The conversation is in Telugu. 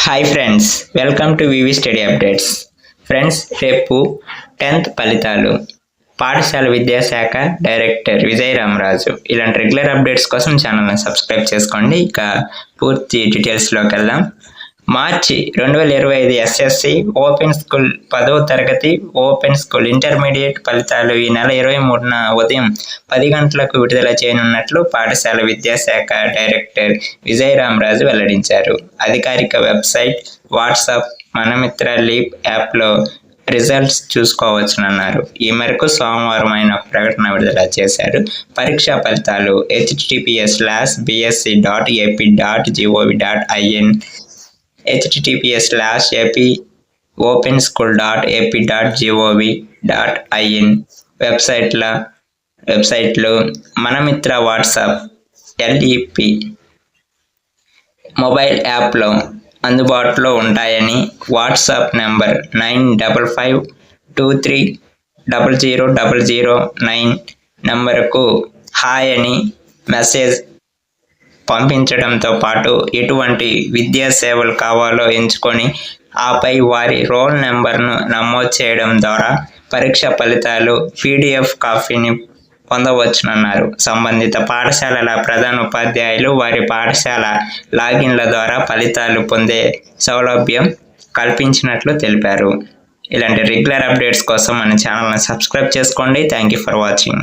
Hi friends, welcome to VV study updates. Friends, రేపు 10th ఫలితాలు. పాఠశాల విద్యాశాఖ డైరెక్టర్ విజయ్ రామరాజు. ఇలాంటి రెగ్యులర్ అప్డేట్స్ కోసం ఛానల్ని సబ్స్క్రైబ్ చేసుకోండి. ఇక పూర్తి డీటెయిల్స్లోకి వెళ్దాం. మార్చి 2025 ఎస్ఎస్సి ఓపెన్ స్కూల్ 10వ తరగతి ఓపెన్ స్కూల్ ఇంటర్మీడియట్ ఫలితాలు ఈ నెల 23న ఉదయం 10 గంటలకు విడుదల చేయనున్నట్లు పాఠశాల విద్యాశాఖ డైరెక్టర్ విజయ్ రామరాజు వెల్లడించారు. అధికారిక వెబ్సైట్, వాట్సాప్, మనమిత్ర లీప్ యాప్లో రిజల్ట్స్ చూసుకోవచ్చునన్నారు. ఈ మేరకు సోమవారం ఆయన ప్రకటన విడుదల చేశారు. పరీక్షా ఫలితాలు https:/bsc.ap.gov.in, https:/apopenschool.ap.gov.in వెబ్సైట్లు, మనమిత్ర వాట్సాప్, LEP మొబైల్ యాప్లో అందుబాటులో ఉంటాయని, వాట్సాప్ నెంబర్ 9552300009 నెంబరుకు హాయ్ అని మెసేజ్ పంపించడంతో పాటు ఎటువంటి విద్యా సేవలు కావాలో ఎంచుకొని ఆపై వారి రోల్ నెంబర్ను నమోదు చేయడం ద్వారా పరీక్ష ఫలితాలు PDF కాపీని పొందవచ్చునన్నారు. సంబంధిత పాఠశాలల ప్రధాన ఉపాధ్యాయులు వారి పాఠశాల లాగిన్ల ద్వారా ఫలితాలు పొందే సౌలభ్యం కల్పించినట్లు తెలిపారు. ఇలాంటి రెగ్యులర్ అప్డేట్స్ కోసం మన ఛానల్ని సబ్స్క్రైబ్ చేసుకోండి. Thank you for watching.